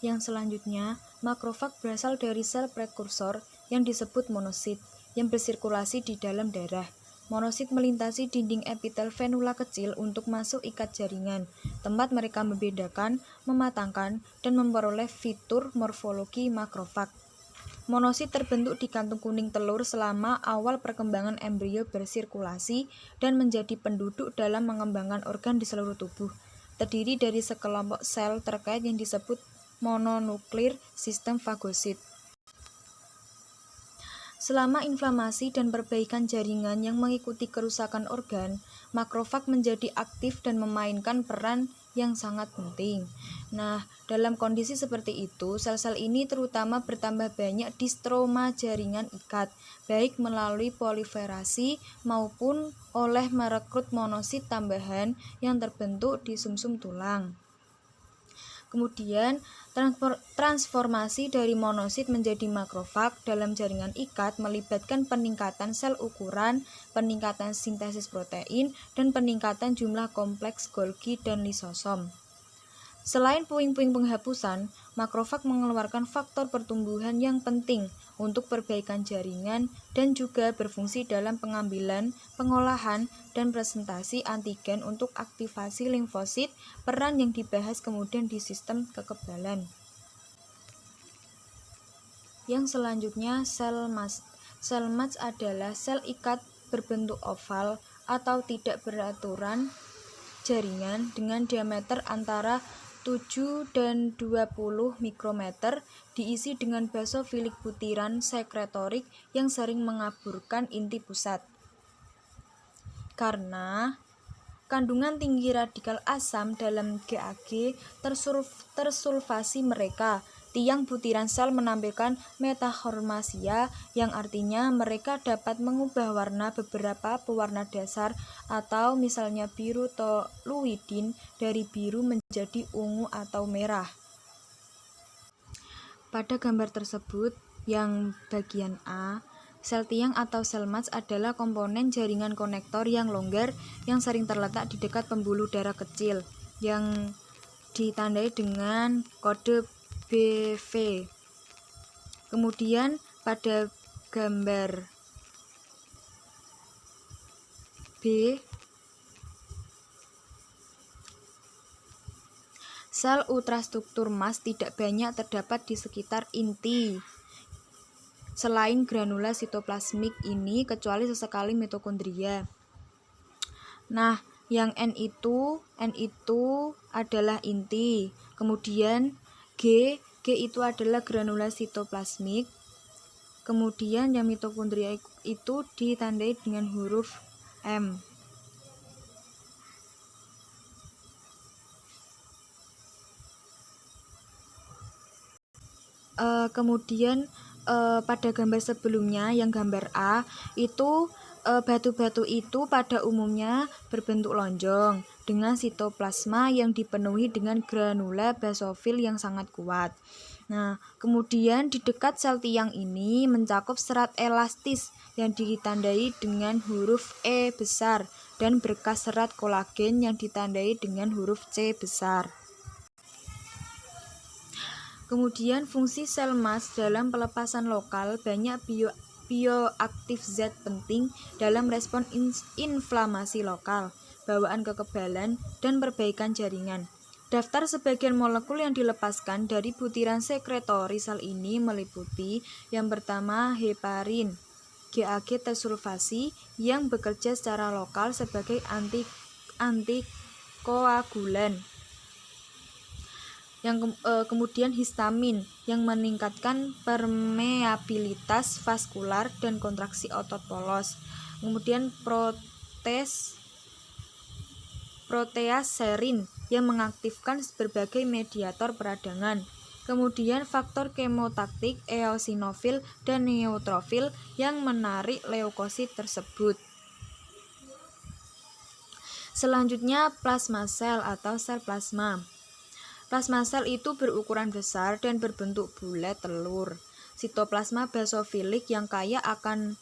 Yang selanjutnya, makrofag berasal dari sel prekursor yang disebut monosit, yang bersirkulasi di dalam darah. Monosit melintasi dinding epitel venula kecil untuk masuk ikat jaringan, tempat mereka membedakan, mematangkan, dan memperoleh fitur morfologi makrofag. Monosit terbentuk di kantung kuning telur selama awal perkembangan embrio bersirkulasi dan menjadi penduduk dalam mengembangkan organ di seluruh tubuh. Terdiri dari sekelompok sel terkait yang disebut mononuklir sistem fagosit. Selama inflamasi dan perbaikan jaringan yang mengikuti kerusakan organ, makrofag menjadi aktif dan memainkan peran yang sangat penting. Nah, dalam kondisi seperti itu, sel-sel ini terutama bertambah banyak di stroma jaringan ikat, baik melalui proliferasi maupun oleh merekrut monosit tambahan yang terbentuk di sumsum tulang. Kemudian, transformasi dari monosit menjadi makrofag dalam jaringan ikat melibatkan peningkatan sel ukuran, peningkatan sintesis protein, dan peningkatan jumlah kompleks Golgi dan lisosom. Selain puing-puing penghapusan, makrofag mengeluarkan faktor pertumbuhan yang penting untuk perbaikan jaringan dan juga berfungsi dalam pengambilan, pengolahan, dan presentasi antigen untuk aktivasi limfosit, peran yang dibahas kemudian di sistem kekebalan. Yang selanjutnya, sel mast. Sel mast adalah sel ikat berbentuk oval atau tidak beraturan jaringan dengan diameter antara 7 dan 20 mikrometer, diisi dengan basofilik butiran sekretorik yang sering mengaburkan inti pusat. Karena kandungan tinggi radikal asam dalam GAG tersulfasi mereka, tiang butiran sel menampilkan metachromasia, yang artinya mereka dapat mengubah warna beberapa pewarna dasar atau misalnya biru toluidin dari biru menjadi ungu atau merah. Pada gambar tersebut, yang bagian A, sel tiang atau sel mast adalah komponen jaringan konektor yang longgar yang sering terletak di dekat pembuluh darah kecil yang ditandai dengan kode BV. Kemudian pada gambar B, sel ultrastruktur mast tidak banyak terdapat di sekitar inti selain granula sitoplasmik ini, kecuali sesekali mitokondria. Nah, yang N itu adalah inti. Kemudian G itu adalah granula sitoplasmik. Kemudian yang mitokondria itu ditandai dengan huruf M. Kemudian pada gambar sebelumnya, yang gambar A, itu batu-batu itu pada umumnya berbentuk lonjong dengan sitoplasma yang dipenuhi dengan granula basofil yang sangat kuat. Nah, kemudian di dekat sel tiang ini mencakup serat elastis yang ditandai dengan huruf E besar dan berkas serat kolagen yang ditandai dengan huruf C besar. Kemudian fungsi sel mast dalam pelepasan lokal banyak bioaktif zat penting dalam respon inflamasi lokal, bawaan kekebalan, dan perbaikan jaringan. Daftar sebagian molekul yang dilepaskan dari butiran sekretori sel ini meliputi yang pertama heparin, GAG tersulfasi yang bekerja secara lokal sebagai antikoagulan. Yang kemudian histamin yang meningkatkan permeabilitas vaskular dan kontraksi otot polos. Kemudian proteaserin yang mengaktifkan berbagai mediator peradangan. Kemudian faktor kemotaktik, eosinofil, dan neutrofil yang menarik leukosit tersebut. Selanjutnya plasma sel atau sel plasma. Plasma sel itu berukuran besar dan berbentuk bulat telur. Sitoplasma basofilik yang kaya akan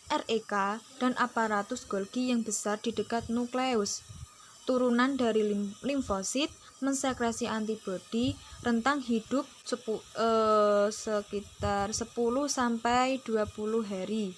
REK dan aparatus Golgi yang besar di dekat nukleus. Turunan dari limfosit mensekresi antibodi Rentang hidup sekitar 10 sampai 20 hari.